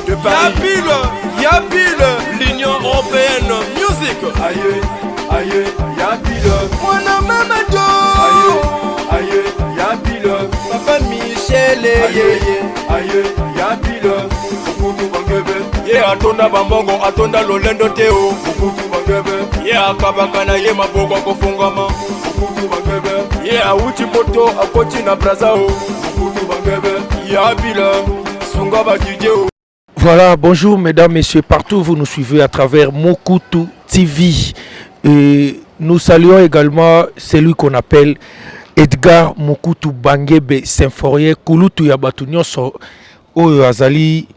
de Paris. Y'a pile, l'Union Européenne Music. Aïe, aïe, y'a pile. Mwana Mamadou. Aïe, aïe, y'a pile. Papa Michel, aïe, y'a pile. Kukutu bangebe. Ye atonda bambongo, atonda lolendo teo. Kukutu bangebe. Ye akabakana ye maboko kofungama. Kukutu bangebe. Ye auti moto akoti na brazao. Kukutu bangebe. Y'a pile. Sunga bakidjeo. Voilà, bonjour mesdames, messieurs, partout vous nous suivez à travers Mokutu TV. Et nous saluons également celui qu'on appelle Edgar Mokutu Bangebe Symphorien Kulutu Yabatu Nyonso Oyo Azali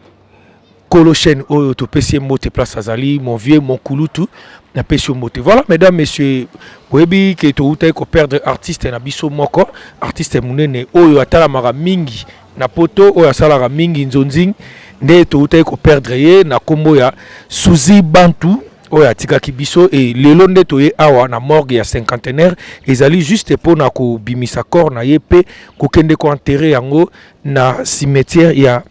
Kolochen Oyo Topesi Mote Place Azali, mon vieux, mon Kulutu Napesi Mote. Voilà, mesdames, messieurs, Webi qui est au ko perdre artiste na biso moko, artiste munene Oyo Atala Mara Mingi na poto Oyo Asala Mingi Nzonzing. Nde toutai ko perdre ye na kombo ya Suzi Bantu oya tika kibiso et lelo nde toye awa na morgue ya cinquantenaire ezali juste pona ko bimisa corps na ye pe ko kende ko enterrer yango na cimetière ya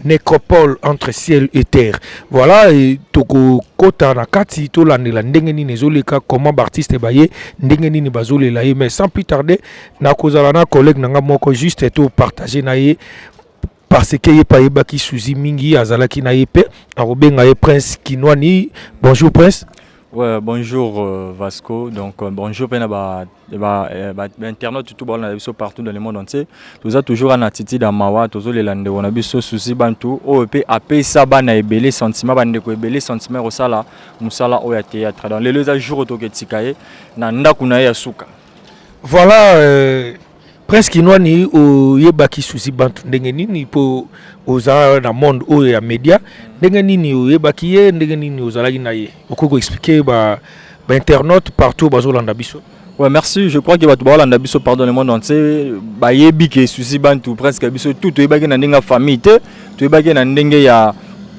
nécropole entre ciel et terre. Voilà, et toko kota na kati to landela ndenge nini ezoleka comment artiste baye ndenge nini bazolela ye, mais sans plus tarder na kozala na collègue nanga moko juste to partager na ye parce que ye pa yebaki Suzi mingi azalaki na yepe arobenga ye Prince Kinwani. Bonjour Prince. Ouais, bonjour Vasco. Donc bonjour pena internaute tout na biso partout dans le monde entier. Tous a toujours en attitude à mawa, tous les lande on a biso Suzi Bantu OEP AP saba na ebele sentiment bande ko ebele sentiment rosala musala o ya théâtre dans les deux jours toketikaye na ndaku na ya suka. Voilà Prince Kinwani o yebaki Suzi Bantu ndenge nini po oza na monde o ya media ndenge nini o yebaki ye ndenge nini ozalaki na ye okoko expliquer ba internaute partout bazolanda biso. Ouais, merci. Je crois que va tout balanda biso pardon le monde entier ba yebi ke Suzi Bantu presque biso tout yebaki na ndenge famille te to yebaki na ndenge ya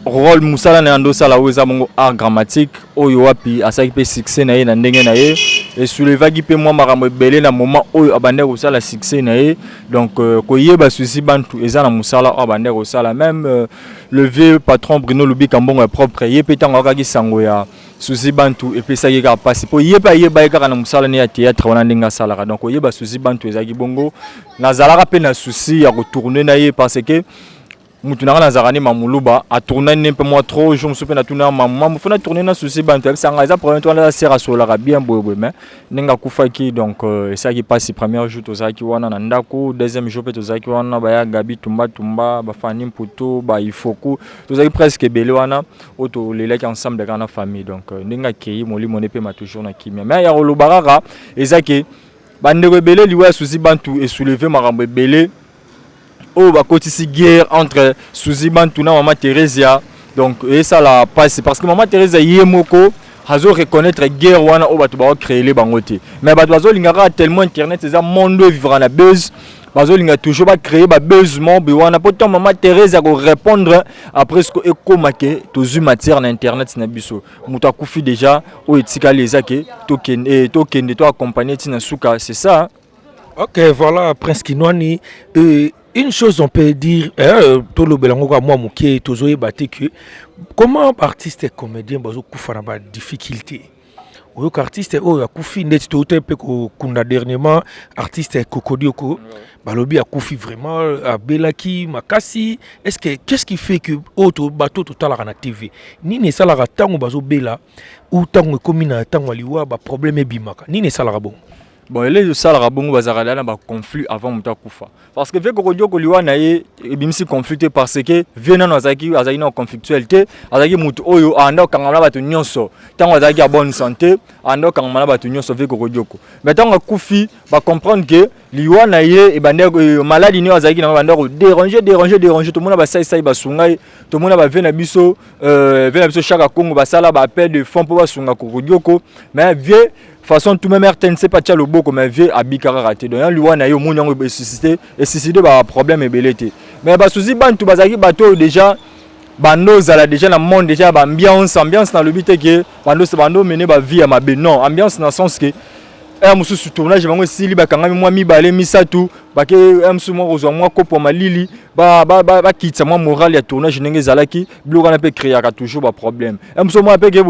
rôle musala na ndo sala weza mongo art dramatique oyo wapi asaki pe succès na ye na ndenge na ye et soulevaki pe moi makambo ebele na moment oyo abande ko sala succès na ye donc ko yeba Suzi Bantu eza na musala abande ko sala même le vieux patron Bruno Lubika mbongo propre ye pe tango akaki sango ya Suzi Bantu et puis ça y a passé pour yeba kaka na musala ne ya théâtre wana ndenge sala donc yeba Suzi Bantu ezaki bongo na zalaka pe na souci ya retourner na ye parce que Moutunara Nazarani Mamuluba a tourné un peu moins trop, je me souviens de tourner maman, il faut tourner dans Suzi Bantu, ça a problème toi la serre sur la bien beau mais n'enga kufaki donc ça qui passe premier jour to zaki wana ndako deuxième jour to zaki wana ba ya Gabi Tumba ba Fani Mputo ba Ifoku to zaki presque belé wana auto les là ensemble de la famille donc n'enga kei moli monepe ma toujours na kimia mais ya Olobarara ezaki bande rebelle liwa Suzi Bantu et soulever marambe belé. Oh bah côté guerre entre Suzi Bantu na Maman Theresia donc et ça la passe parce que Maman Theresia yemoko hazo reconnaître guerre wana oh bah tu vas créer les bangote mais bah bazo lingara tellement internet c'est un monde vivre na buzz bazo linga toujours pas créer ba buzz mon bi wana pourtant Maman Theresia ko répondre après ce que ekomake tozu matière na internet na biso muta kufi déjà o etika les ake token et token de toi accompagner tina suka c'est ça. OK, voilà Prince Kinwani. Une chose on peut dire, tout le belango moi mouké tozoé baté que comment artiste et comédien bazo kufa na ba difficulté. Oyo artiste oyo akufi net to te pe ko kunda dernièrement artiste Kokodioko balobi akufi vraiment à Belaki Makasi. Qu'est-ce qui fait que auto bateau total na TV ni ne sala tango bazo bela ou tango komi na tango liwa ba problème bimaka ni ne sala bon. Bon, il est ça la bongo bazarada na ba conflit avant muta kufa parce que vu que Kodio Koliwa na ye bimsi conflicté parce que viena no azaki na conflictualité azaki mutu oyo anda kangala batu nyonso tango azaki a bonne santé anda kangala batu nyonso vu que Kodioko mais tango kufi ba comprendre que liwa na ye e bande maladie ni azaki na bande déranger tout le monde ba sai ba sungai tout le monde ba vena biso chaque Congo ba sala ba appel de fonds pour ba sunga Kodioko mais vieux façon tout même RTN c'est pas le beau comme vieux abikara raté donc lui wana yo mon yango suscité ba problème ebelete mais ba Suzi Bantu bazaki bato déjà bando zala déjà na monde déjà ba ambiance dans le but que bando mené ba vie à ma non ambiance dans le sens que mususu tournage bango sili bakangami mwa mibale misatu bake mususu mwa kozwa mwa kopo malili ba kitsa mwa moral ya tournage ndenge zalaki biloko na pe créer toujours ba problème mususu mwa pe ke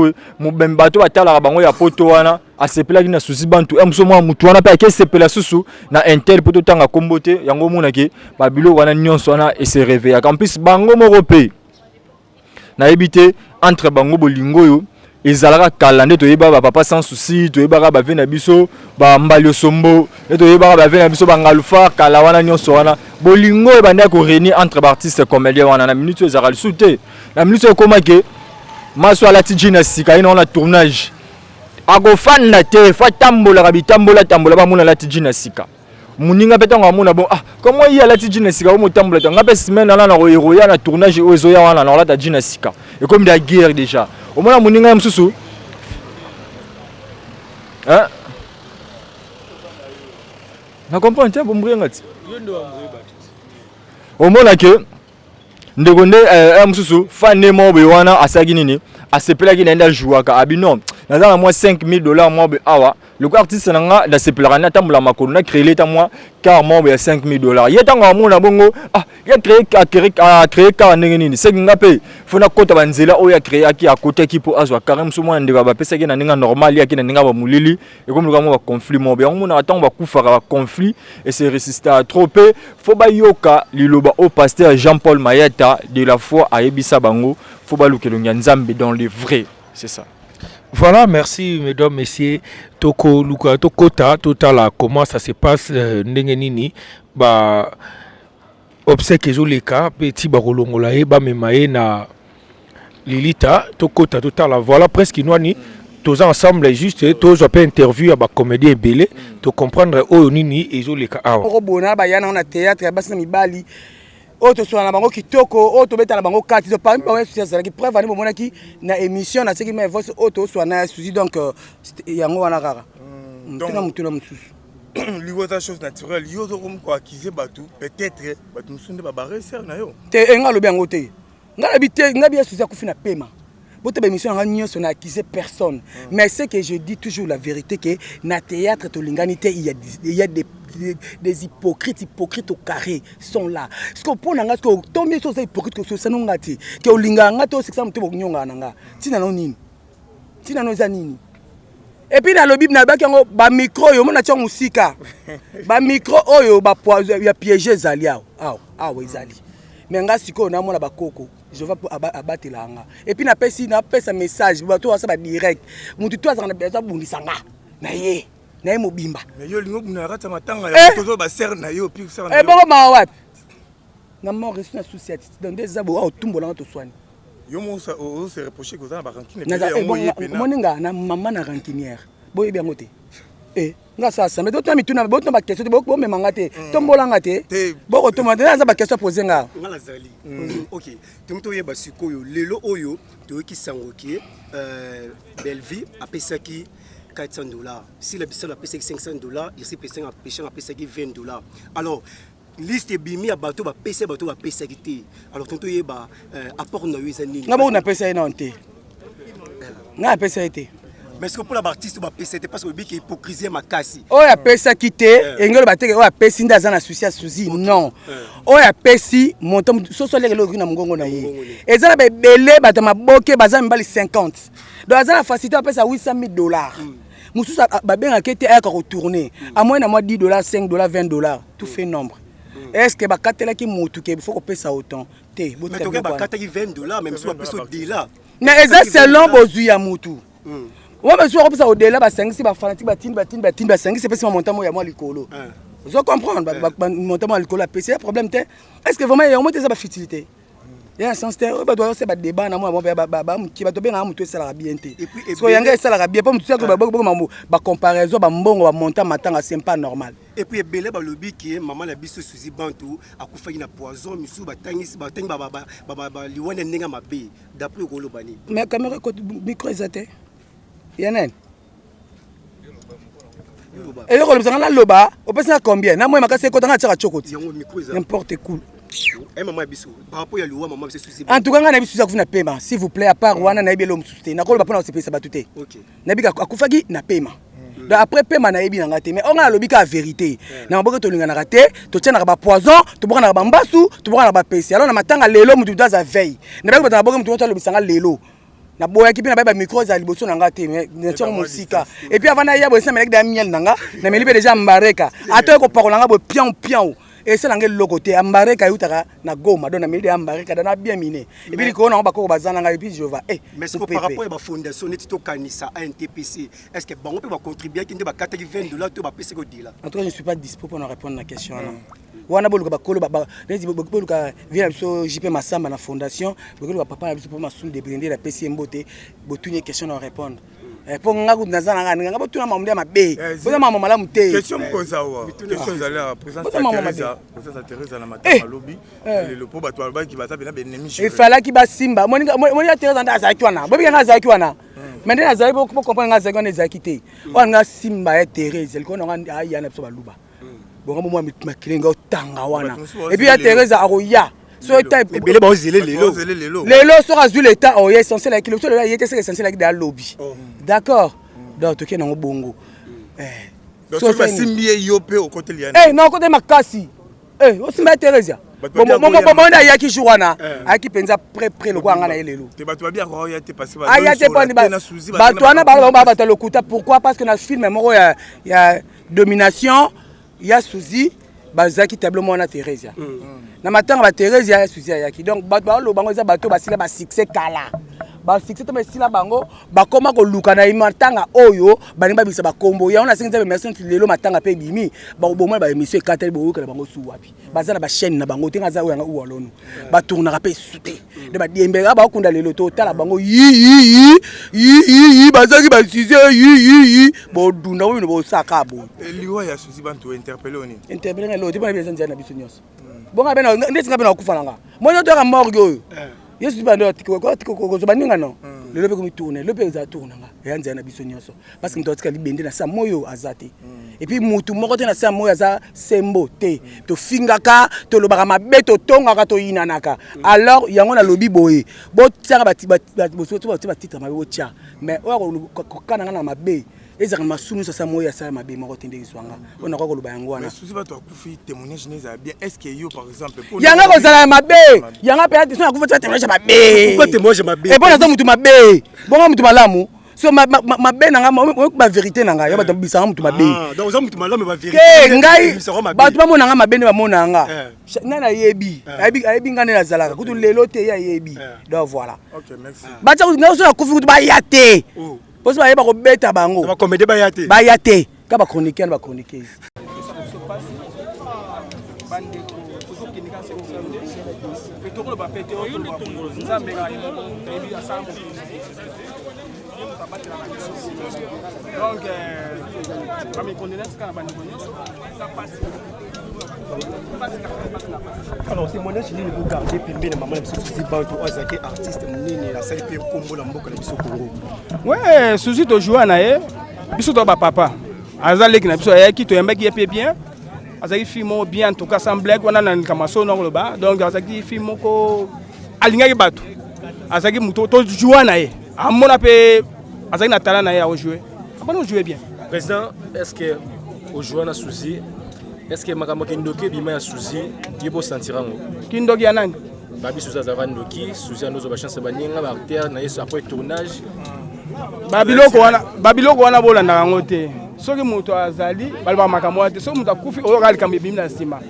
bato batala bango ya poto wana asepelaki na susi bantu mususu mwa mutu wana pe ke sepela susu na intel poto tanga kombote yango mona ke ba biloko wana nyonso wana et se réveiller en plus bango moko pe na ebité entre bango bolingo yo ezalaka kala nde toyeba ba papa sans souci toyeba ba vena biso ba mbalio sombo nde toyeba ba vena biso ba ngalufa kala wana nyonso wana bolingo ebanda ko réunir entre artistes comédiens wana na minute ezalaka lisuté na minute ekomake maso ala tijina sika ina na tournage akofanda te fa tambola bitambola tambola ba mona la tijina sika muninga petango amona bon comment il y a la tijina sika mo tambola tanga pe semaine na na roya na tournage ozoya wana na la tijina sika et comme la guerre déjà au moins muninga msusu hein na comprendre te bombre ngati au moins que ndegonde msusu fan mo be wana asagi nini asepela ki naenda jouaka abino nazana moi $5,000 moi be awa le artiste nanga da sepela na tambula makolo na créer ta moi car moi be $5,000 yetanga mona bongo ya créer car ndenge nini c'est ngape fona kota banzela o ya créer aki à côté ki po azwa carrément so moi ndeka ba pesa ki na ninga normal ya ki na ninga ba mulili et comme le conflit mo be on attend ba kufa ba conflit et c'est résister à trop peu faut ba yoka liloba au pasteur Jean-Paul Mayata de la foi à Ebisa Bango faut ba lukelonga nzambe dans les vrais c'est ça. Voilà, merci mesdames, messieurs. Toko Luka, Tokota, Totala, comment ça se passe, Nengenini, ba obsèque ezoleka, petit barolongolae, ba memae na Lilita, Tokota, Totala. Voilà, presque inouani, tous ensemble, juste, tous après interview à ba comédien belé, to comprendre o nini ezoleka awa. Robona, ba yana na théâtre, basina mibali. Auto soit na bango kitoko auto beta na bango kati donc parmi ba social qui preuve ani bomona ki na émission na ce qui me voice auto soit na souci donc yango wana kaka tuna mutuna mususu liwota chose naturelle yo to comme quoi accuser batu peut-être batu musunde ba baresser na yo te enga lobi yango te nga habité nga bien souci akufina pema bote ba émission nga nyonso na accuser personne mais c'est que je dis toujours la vérité que na théâtre to linganité il y a des hypocrites au carré sont là ce qu'on pona nga ko tomber sur ces hypocrites que ça non ngati que olinga nga to c'est ça mutu nyonga nanga tina no nini tina no zanini et puis na lobby na ba kango ba micro yo mona tia musika ba micro oyo ba ya piéger zalia awo ezali mais nga siko na mona ba koko je vais abattre la nga et puis na pesa message ba to ça ba direct mutu to azana beza bundisanga na ye na mobimba mais yo lingo buna rata matanga ya tozo ba ser na yo puis ser na yo bongo ma wat na mort reçu na société dans des abo au tumbola to soigner yo mo ça o se reprocher que ça ba rancune moninga na maman na rancunière boye bien ngote nga sasa mais d'autres mituna d'autres ba question bo memanga te tombola nga te boko to manda za ba question poser nga ngala zali OK tumto yeba sikoyo lelo oyo to ki sangoki Belleville a pesaki $400. Si la personne a payé $500, ici personne a payé $20. Alors liste bimi a bateau va payer bateau va payer sécurité. Alors tonto yeba apport na yo ezani. Nga ba na pesa ina onte. Nga pesa été. Mais est-ce que pour l'artiste va payer c'était parce que bi hypocrisie makasi. O ya pesa kité engelo bateke o ya pesa ndaza na souci à souci non. O ya pesi montant so so lelo na mongongo na ye. Ezala be belé batama boke bazami bali 50. Donc azala facilité a pesa $800,000. Moussous a bien enquêté à retourner. À moins $10, $5, $20, tout fait nombre. Est-ce que bakatela ki mutu ke faut payer ça autant? Mais tu as bakatela $20 même si on peut se au-delà. Mais exact selon bozu ya mutu. Ouais mais si on peut ça au-delà ba 5 si ba fanatique ba tin ba 5 c'est pas si montant mo ya moi likolo. Vous comprendre montant mo likolo a PC problème te. Est-ce que vraiment il y a au moins des futilité? Il y a un sens ba doit c'est ba débat na moi ba ki ba to benga mutu ça la bien te. Parce que yanga ça la bien pas mutu ça ba comparaison ba mbongo ba montant matanga c'est pas normal. Et puis belé ba lobby qui maman la biso suzi bantu akufa na poison misu ba tangisi ba tang ba liwane nenga mabe d'après ko bani. Mais caméra micro ezate. Yanen. Et le rôle de loba, on peut savoir combien. Na moi makase ko tanga tshaka chokoti. N'importe quoi. En tout cas, na biso za paiement. S'il vous plaît, à part wana na ebelo msuste. Na ko ba pona se pesa batute. OK. Na bika akufaki na paiement. Donc après pema na yebi na ngate mais on a lobi ka vérité. Na boka to linga na raté, to tia na ba poison, to boka na ba mbasu, to boka na ba pesi. Alors na matanga lelo mutu daza veille. Na ba na boka mutu to lobi sanga lelo. Na boya ki pe na ba micro za liboso na ngate mais na tia musika. Et puis avant na ya bo sa melek da miel nanga, na melibe déjà mbareka. Ato ko pakola nga bo pian pian. Et c'est l'angle de côté ambareka yutaka na goma donc na meli ambareka dana bien miné et puis ko na ba ko bazana nga et puis je vais mais ce par rapport à la fondation netito kanisa NTPC est-ce que bango peut va contribuer qui ba $20 to ba pese ko dila en tout cas je ne suis pas dispo pour répondre à la question là wana boluka ba kolo ba nezi boluka via biso JP Masamba na fondation boluka papa biso pour masul de prendre la PC mbote botunye question na répondre pour nga kudazana nga botuna mamundi mabe boza mama malamu te question koza wa question zali à présence Teresa na matama lobby le po bato alba ki baza bena benemi il fallait ki ba simba moni Teresa nda azaki wana bobi nga azaki wana mais nda azaki pour comprendre nga azaki wana azaki te wana simba ya Teresa liko na nga ya na biso baluba bonga mo makilenga otanga wana et puis ya Teresa akoya so eta ebele ba ozele lelo so azuli l'état o essentiel avec le so là il était essentiel avec des lobby d'accord donc toke na bongo so fa simbi yo pe au côté liana non côté makasi o simba Teresa bon na ya ki jowana aki penza près le kwa ngana elelo te bato ba bien ko ya te passer ba ya te poni ba bato wana ba bato lokuta pourquoi parce que na film moko ya domination ya Suzy bazaki tableau na Teresa na matanga ba Teresa ya Suzy yaki donc bato ba lo bango za bato basila ba succès kala ba succès to basila bango bakoma ko luka na matanga oyo balinga bisa ba kombo ya on a 5e émission lelo matanga pe bimi ba bomoi ba émission kateli bo yoka bango su wapi bazana ba chaîne na bango tenga za oyanga uwalono ba tourna pe souté de ba diembe ba kunda lelo to tala bango yi bazaki ba Suzy yi bo dunda oyo bo saka bo liwa ya Suzy bantu interpeller oni interpeller lo tipa bien nzana biso nyos bonga bena ndetsinga bena kufalanga moyo to ka morgue oyo yesu bando tiko zo baninga no lelo pe komi tourner le pe za tourner nga ya nzana biso nyonso parce que ntotika libende na sa moyo azate et puis mutu moko te na sa moyo aza sembo te to fingaka to lobaka mabeto tongaka to yinanaka alors yango na lobi boye bo tsanga boso to ba titre mabe bo tia mais o ko kana na mabe ezaka masunu sa moyo ya sa mabe moko tende iswanga ona ko loba yango wana Suzy bato akufi témoignage neza bien est-ce que yo par exemple pour yanga ko sala mabe yanga pe ati sona kufa témoignage mabe pourquoi témoignage mabe et bona za mutu mabe bonga mutu malamu so mabe nanga ba vérité nanga yo bato bisanga mutu mabe donc za mutu malamu ba vérité ngai bato ba monanga mabe ne ba monanga nana yebi ayebi ngane la zalaka kutu lelo te ya yebi donc voilà OK merci ba tsa na so kufi kutu ba yate parce que ba ko beta bango ba comédie ba yate ka ba chroniqueur ba chroniqueuse donc mes condoléances quand ça passe. Alors témoignage ni vous garder pembe na maman biso Suzy bantu azaki artiste nini na sali pe kombo na mboka na biso Congo ouais Suzy to joua na ye biso to ba papa azaleki na biso ayaki to yambaki ye pe bien azaki film bien en tout cas sans blague wana na kamaso na lo ba donc azaki film ko alingaki bato azaki muto to joua na ye amona pe azaki na talent na ye a jouer après jouer bien président est-ce que au joueur na Suzy est-ce que makambo kindoki bima ya Suzy yibo sentirango kindoki ya nani babi Suzy za vandoki Suzy anozo ba chance baninga ba acteur na yeso après tournage babiloko wana bolanda yango te soki moto azali baloba makambo te soki moto akufi oyo kali kambe bimi na sima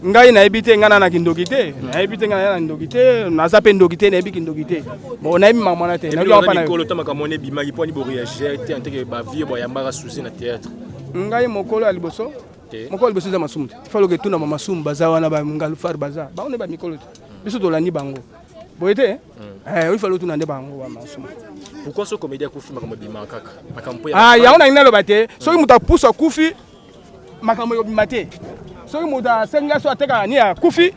ngai nayebi te ngana na kindoki te nayebi te ngana na kindoki te naza pe ndoki te nayebi kindoki te bon nayebi makambo na te nayebi pa na mikolo to makambo ne bima ki poni bo réagir te en tant que ba vie bo yambaka Suzy na théâtre ngai mokolo ya liboso mokolo liboso za masumu te falo ke tuna masumu baza wana ba ngalu far baza ba on ba mikolo te biso to lani bango boyete il falo tuna nde bango wa masumu pourquoi ce comédien kufi makambo bima kaka makambo ya ya ona ngina lo bate soki muta pusa kufi makambo yo bima te soki muta senga so ateka ni ya kufi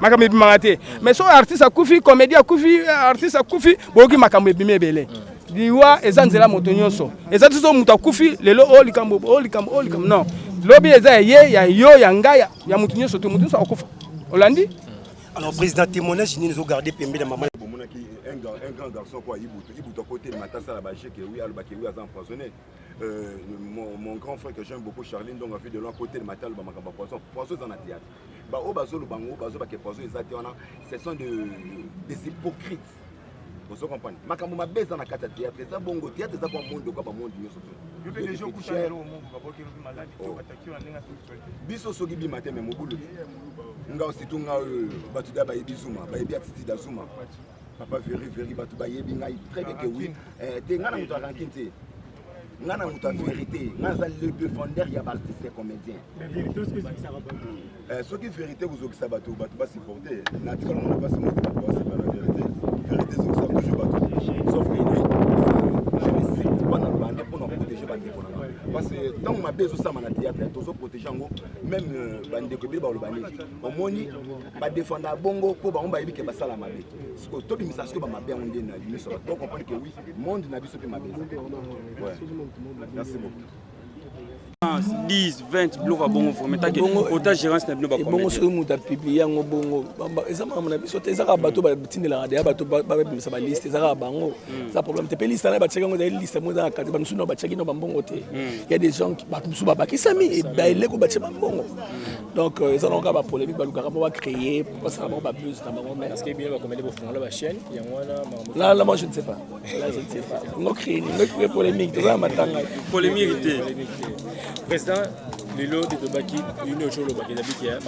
makambo bima te mais so artiste kufi comédien kufi artiste kufi boki makambo bima bele diwa ezanzela moto nyonso ezati so muta kufi lelo olikambo non lobi eza ye ya yo ya ngaya ya mutu nyonso to mutu nyonso akufa olandi alors président témoignage ni nous garder pembe na maman un grand garçon quoi ibuto côté matasa la baché que oui albaki oui a empoisonné mon grand frère que j'aime beaucoup, Charline, donc a vu de l'autre côté de Matal, Poisson. Poisson dans la théâtre. Ce sont des hypocrites. Vous comprenez? Makambo mabeza na kata théâtre, ça bongo théâtre, ça quoi monde quoi monde nyoso. Je peux déjà coucher à l'eau mon papa qui est malade, qui va attaquer en négatif. Biso sogi bi matin mais mobulu. Nga aussi tout nga batu da ba yebizuma, ba yebi atiti da zuma. Papa veri batu ba yebi ngai très bien que oui. Te nga na muto rankinte. Nga na muto vérité, nga za le défendeur ya artiste et comédien. Mais vérité ce que ça va pas. Ce qui vérité vous okisa batu ba supporter. Na tika on pas se moquer pas c'est pas la vérité. Vérité c'est ça toujours batu. Sauf que je me sais pas dans bande pour nous protéger bande pour nous. Parce que tant ma besoin ça na théâtre toujours protéger ngo même bande ko bi ba lo bani. Au moni ba défendre bongo pour ba on ba yebike ba sala mabe. Ce que to bi misa ce que ba mabe on dit na lui so. Donc comprendre que oui, monde na biso pe mabe. Ouais. Merci beaucoup. 10, 20 blocs à bongo faut mettre autant gérance na blocs à bongo sur muta publier ngo bongo ezama mona biso te ezaka bato ba tindela de bato ba bimisa ba liste ezaka bango ça problème te pe liste na ba tsheka ngo da liste mo za kati ba nsuno ba tsheki no ba bongo te il y a des gens qui ba nsuba ba kisami et ba ele ko ba tsheba bongo donc ezana ngo ba polémique ba luka ba créer parce que ba buzz na bango mais parce que bien ba commander ba fond la chaîne il y a là moi je ne sais pas là je ne sais pas ngo créer polémique ça matanga polémique. Président, le lot de Tobaki, une autre chose, qui a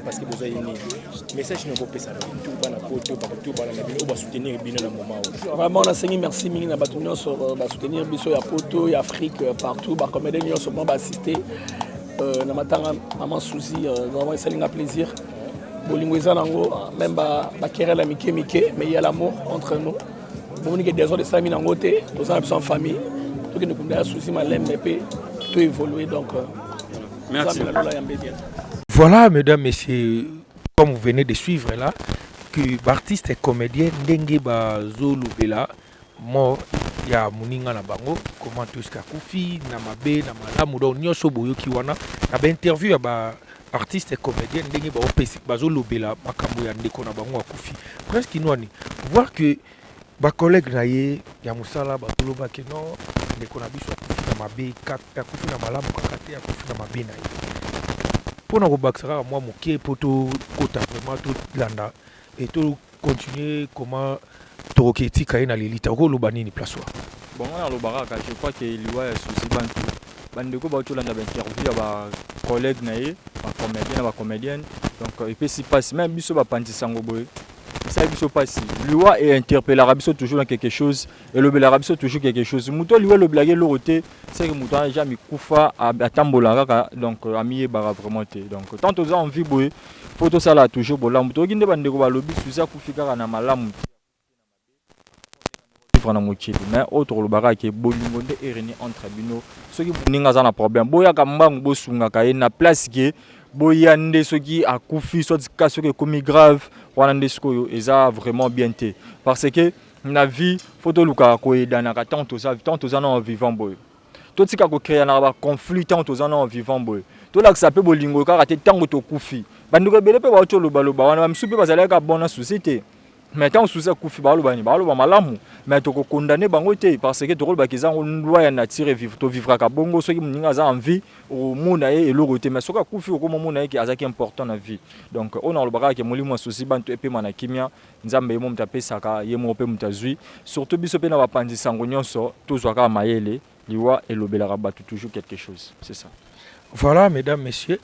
parce que besoin de message ne peut pas ça. Tout va na poto, tout va na bino, on va soutenir bino dans le moment. Vraiment, on a saigné merci mingi na batunyo sur soutenir biso ya poto, ya Afrique partout, ba comédien nyo sur ba assister. Na matanga maman Souzi, vraiment c'est un plaisir. Bolingo ezanango même ba kéré la mike mais il y a l'amour entre nous. Bon, il y a des gens de famille en côté, nous sommes en famille. Tout que nous pouvons souci malem mais tout évoluer donc merci. Voilà mesdames messieurs, comme vous venez de suivre là que l'artiste et comédien Ndenge Bazolo Bela mort ya muninga na bango comment tout ce kufi na mabe na malamu do nyoso boyoki wana na ba interview ya ba artiste et comédien Ndenge Bazolo Bela makambo ya ndeko na bango akufi presque inwani voir que ba collègue na ye ya musala ba toloba ke non ndeko na biso akufi na mabe akufi na malamu kakate akufi na mabe na ye pona ko baksara moi moké poto kota vraiment tout landa et tout continuer comment toketi kai na lelita ko loba nini place wa bon on a le baraka je crois que liwa ya souci bantu bandeko ba to landa ba interview ba collègue na ye ba comédienne donc il peut s'y passer même biso ba pantisango boy ça biso passer liwa et interpeller arabiso toujours dans quelque chose et le belarabiso toujours quelque chose muto liwa le blaguer l'oroté c'est que muto a jamais kufa à tambola kaka donc ami bara vraiment té donc tant aux envie boy photo ça là toujours bola muto ginde bandeko ba lobi suza kufika na malamu na mochili mais autre le bara qui bolingo de ereni entre bino ceux qui boninga za na problème boya kambangu bosunga ka na place qui boya nde soki akufi soit cas soki comme grave wana nde sikoyo eza vraiment bien té parce que na vie photo luka ko edana ka tant aux en vivant boy tout tika ko créer na ba conflit tant aux en vivant boy to la ça peut bolingo ka raté tango to kufi bandiko bele pe ba to loba wana msupe bazala ka bona société mais tant sous ça kufi ba loba malamu mais to ko condamner bango té parce que to ko ba kiza loi ya nature vivre to vivra ka bongo soki muninga za envie au mona et l'oroté mais soka kufi ko mona ki azaki important na vie donc on a le baraka ke molimo souci bantu epe mana kimia nzambe mo mtape saka yemo pe mtazui surtout biso pe na ba pandi sango nyonso to zwaka mayele liwa et lobela rabatu toujours quelque chose c'est ça. Voilà, mesdames, messieurs,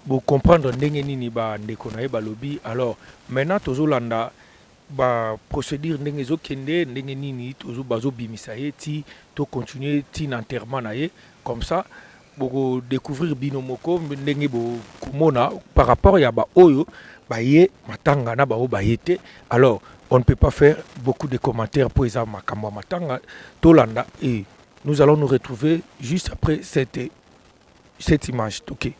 pour comprendre ndenge ba ndeko na ba lobby. Alors, maintenant tozolanda ba procédure ndenge zokende ndenge nini tozo bazo bimisa ye ti to continuer ti enterrement na ye comme ça boko découvrir binomoko ndenge bo kumona par rapport ya ba oyo ba ye matanga na ba o ba yete. Alors, on ne peut pas faire beaucoup de commentaires pour ça makambo matanga tolanda et nous allons nous retrouver juste après cette image, ok.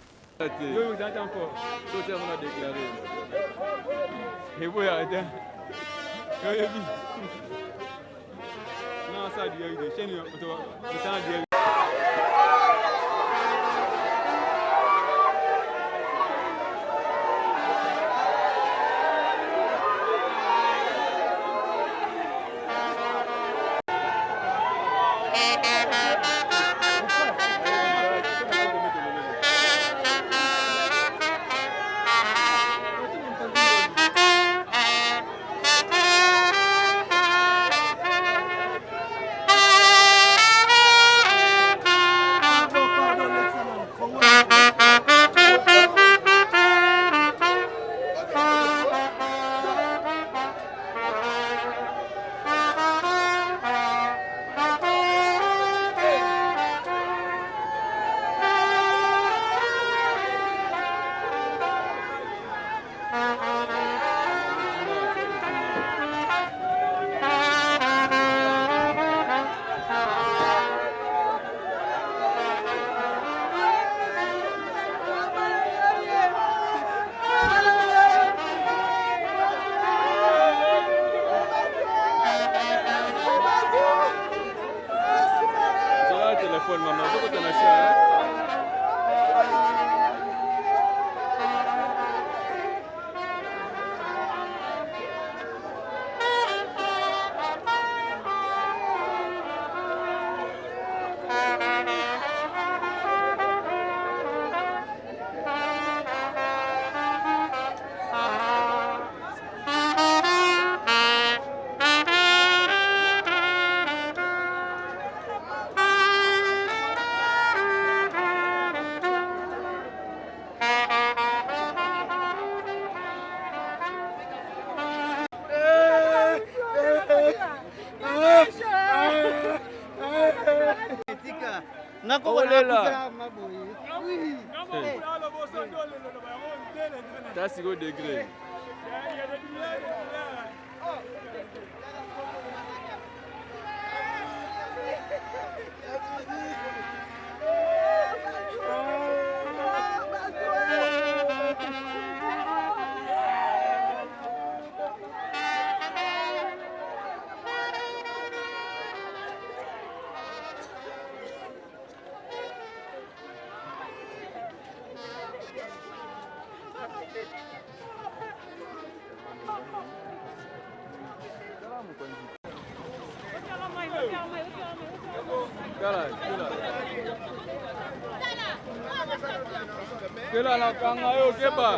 That's go degré. Kela na kanga yo keba.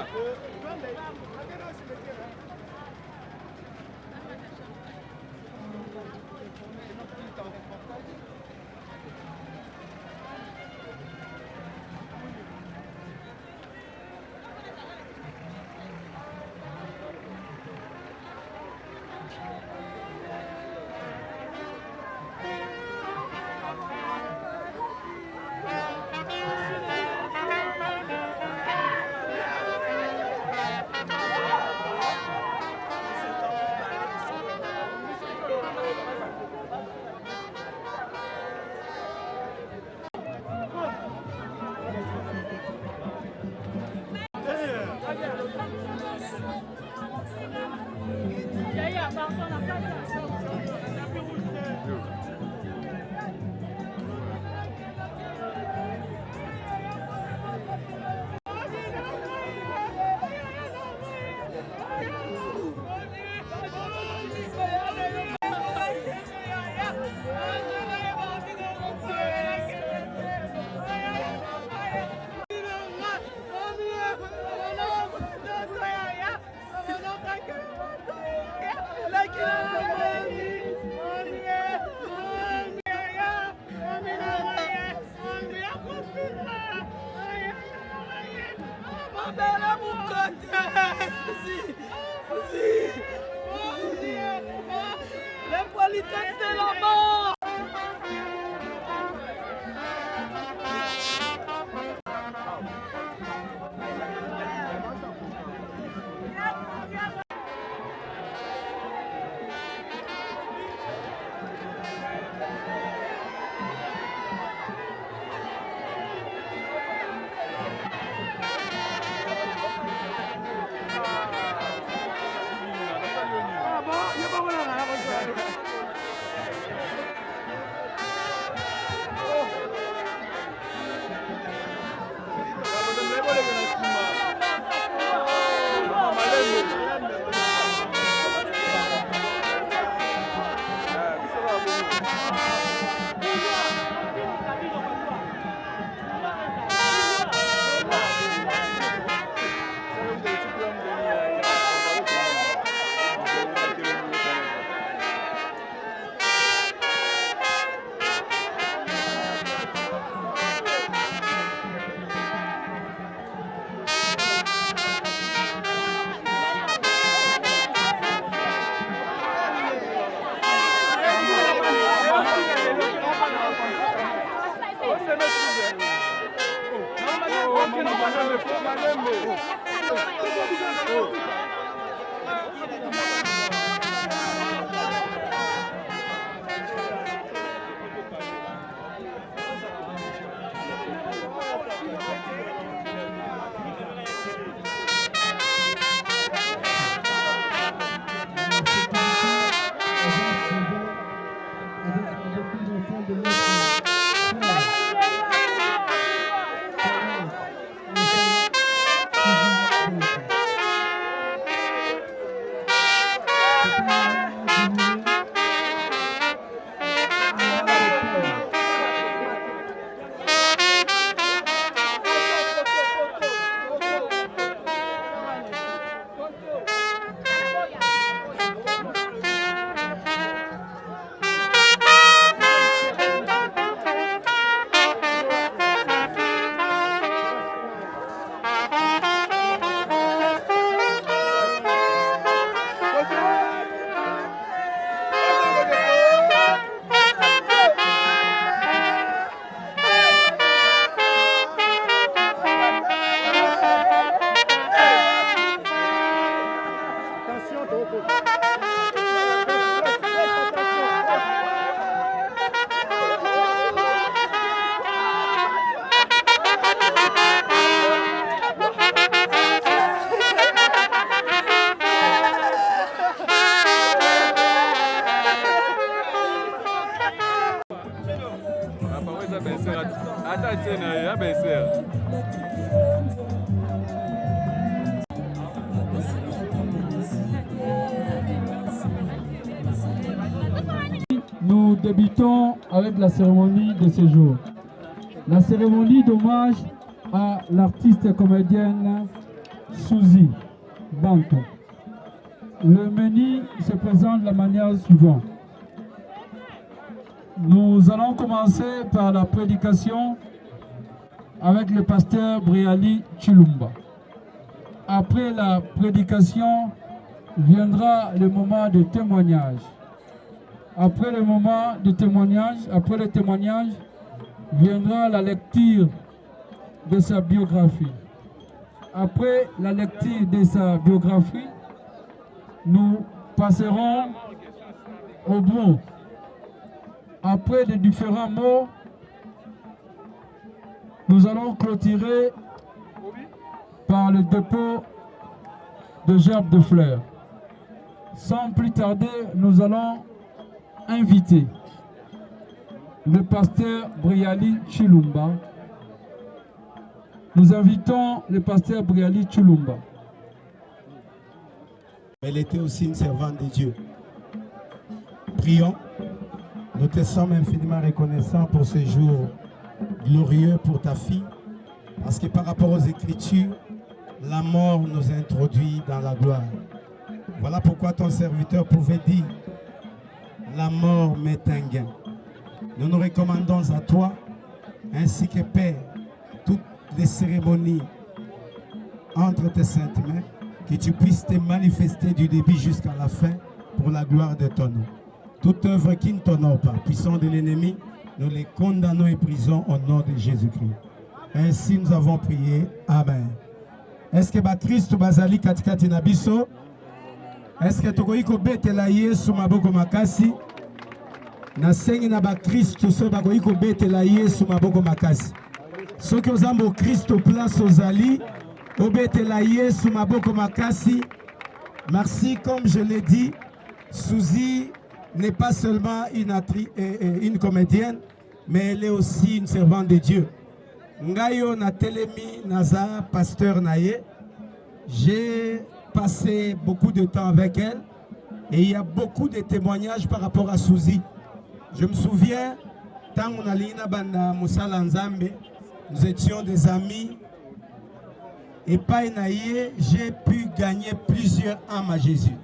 Nous débutons avec la cérémonie de ce jour. La cérémonie d'hommage à l'artiste comédienne Suzy Bantu. Le menu se présente de la manière suivante. Nous allons commencer par la prédication avec le pasteur Briali Chilumba. Après la prédication viendra le moment de témoignage. Après le moment de témoignage, après le témoignage, viendra la lecture de sa biographie. Après la lecture de sa biographie, nous passerons au mot. Après les différents mots, nous allons clôturer par le dépôt de gerbes de fleurs. Sans plus tarder, nous allons inviter le pasteur Briali Chilumba. Nous invitons le pasteur Briali Chilumba. Elle était aussi une servante de Dieu. Prions. Nous te sommes infiniment reconnaissants pour ce jour glorieux pour ta fille, parce que par rapport aux Écritures, la mort nous introduit dans la gloire. Voilà pourquoi ton serviteur pouvait dire, la mort m'est un gain. Nous nous recommandons à toi, ainsi que Père, toutes les cérémonies entre tes saintes mains, que tu puisses te manifester du début jusqu'à la fin pour la gloire de ton nom. Toute œuvre qui ne t'honore pas, puissant de l'ennemi, nous les condamnons et prisons au nom de Jésus-Christ. Ainsi nous avons prié. Amen. Est-ce que Christ bazali katikati na biso? Est-ce que tokoiko betela Yesu maboko makasi? Na sengi na Christ so bakoiko betela Yesu maboko makasi. Soki ozambo Christ place ozali, obetela Yesu maboko makasi. Merci, comme je l'ai dit, Suzy n'est pas seulement une comédienne, mais elle est aussi une servante de Dieu. Ngayo na telemi naza pasteur naye. J'ai passé beaucoup de temps avec elle et il y a beaucoup de témoignages par rapport à Suzy. Je me souviens, tant on allait na banda Musala Nzambe, nous étions des amis et par naye, j'ai pu gagner plusieurs âmes à Jésus.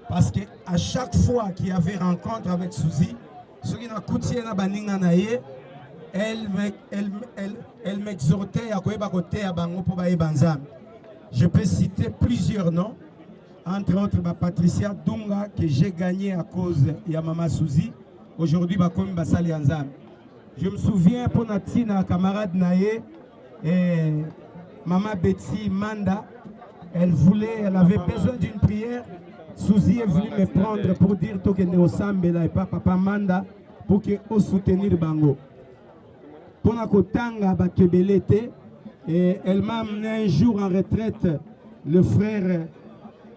Parce qu'à chaque fois qu'il y avait rencontre avec Suzy, elle m'exhortait à côté à Bango pour Banzam. Je peux citer plusieurs noms, entre autres Patricia Dunga, que j'ai gagné à cause de Maman Suzy. Aujourd'hui, Basali Anzam. Je me souviens pour Natina, camarade Naye, et Maman Betty Manda, elle avait besoin d'une prière. Suzy est venu me prendre pour dire que nous sommes et pas Papa Manda pour que nous soutenir Bango. Pour la Kotanga Batebelete, et elle m'a amené un jour en retraite le frère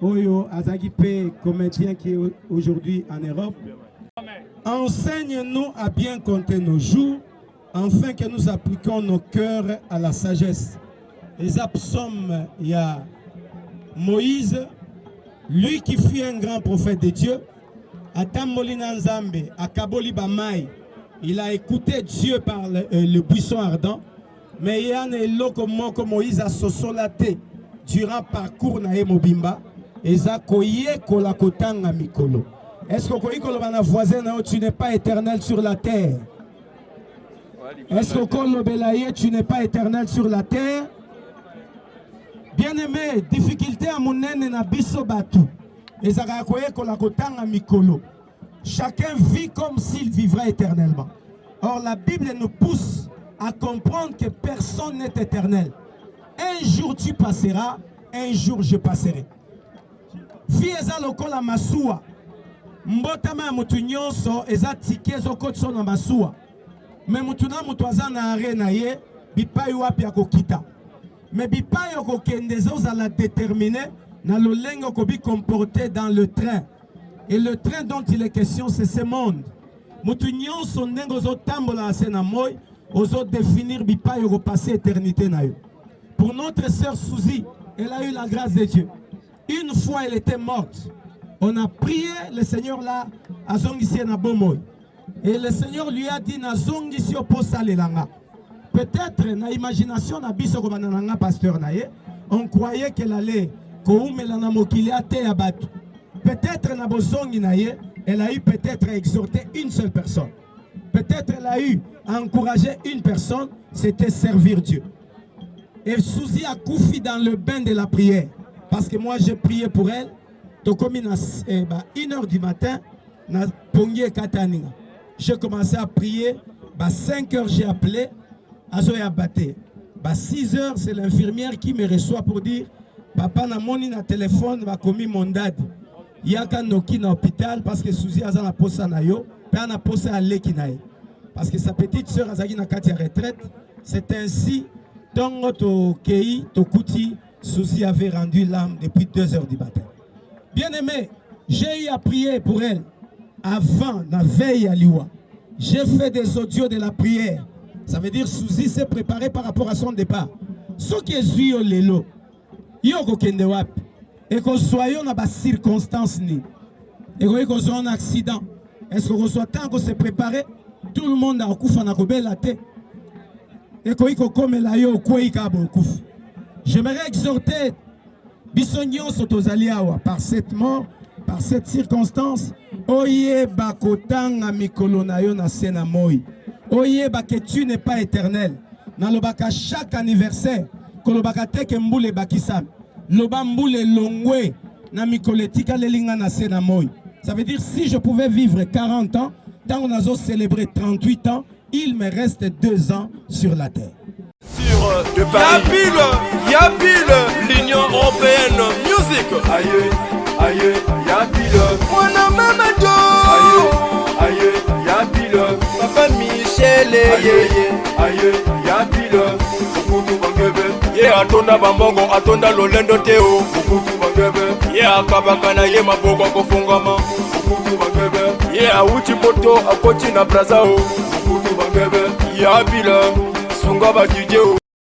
Oyo Azagipe, comédien qui est aujourd'hui en Europe. Enseigne-nous à bien compter nos jours, afin que nous appliquions nos cœurs à la sagesse. Les psaumes, il y a Moïse, lui qui fut un grand prophète de Dieu, à Tamolina Nzambe, à Kaboli Bamaï, il a écouté Dieu par le buisson ardent, mais il y a un éloque que Moïse a sosolaté durant le parcours na Mobimba, et ça koye kolakotanga mikolo. Est-ce que kolobana voisin tu n'es pas éternel sur la terre? Est-ce que kolobelaye tu n'es pas éternel sur la terre? Bien-aimé, difficulté à mon nene na biso batu. Chacun vit comme s'il vivrait éternellement. Or, la Bible nous pousse à comprendre que personne n'est éternel. Un jour tu passeras, un jour je passerai. Vie eza lokola masuwa. Mbotama mutu nyonso eza tike zokotso na masuwa. Me mutu na mutu aza na arena ye, bipai wapi akokita. Mais bipai okokende zozala déterminé na lolenge okobi comporté dans le train. Et le train dont il est question, c'est ce monde. Mutu nyonso ndenge ozotambola ase na moi, aux autres définir bipa et repasser éternité na yo. Pour notre sœur Suzy, elle a eu la grâce de Dieu. Une fois elle était morte, on a prié le Seigneur là à Zongisi na Bomoy. Et le Seigneur lui a dit na Zongisi oposa lelanga. Peut-être na imagination na biso ko bananga pasteur na ye, on croyait qu'elle allait koumela na mokili ate ya batu. Peut-être na bozongi na ye, elle a eu peut-être à exhorter une seule personne. Peut-être elle a eu à encourager une personne, c'était servir Dieu. Et Suzy a couffé dans le bain de la prière. Parce que moi j'ai prié pour elle. Donc comme il 1h du matin, j'ai commencé à prier. 5h j'ai appelé. À 6h c'est l'infirmière qui me reçoit pour dire papa n'a moni na téléphone va commis mon dad. Il y a qu'un noki dans l'hôpital parce que Suzy a na posa na yo, puis a posa à l'ekinae. Parce que sa petite sœur Azaki na kati retraite. C'est ainsi dans notre pays, Tokuti, Suzy avait rendu l'âme depuis 2h du matin. Bien aimé, j'ai eu à prier pour elle avant la veille à Liwa. J'ai fait des audios de la prière. Ça veut dire Suzy s'est préparée par rapport à son départ. Ce qui est zuyo lelo, yoko kende wapi, et qu'on soit dans des circonstances ni, et qu'on soit un accident. Est-ce qu'on soit tant qu'on s'est préparé, tout le monde a okufa na kobe la tête. Et qu'on comme la yo kwei kabo okufa. J'aimerais exhorter Bissonnion Sotozaliawa par cette mort, par cette circonstance. Oye bakotanga mikolo na yo na sena moi. Oye que tu n'es pas éternel. Dans le baka chaque anniversaire, kolobaka teke mbule bakisam. Loba mbule longwe na mikoletika lelinga na sena moi. Ça veut dire si je pouvais vivre 40 ans, tant on a célébré 38 ans, il me reste 2 ans sur la terre. De Paris. Yapile, l'Union Européenne Music. Aïe, aïe, Yapile. Mon nom est Mado. Aïe, Yapile. Papa Michel. Aïe, Yapile. Kukutu Bangebe. Ye atonda bambongo, atonda lolendo teo. Kukutu Bangebe. Ye akabakana ye maboko kofungama. Kukutu Bangebe. Ye auchi poto akoti na brazao. Kukutu Bangebe. Yapile. Sunga ba DJ.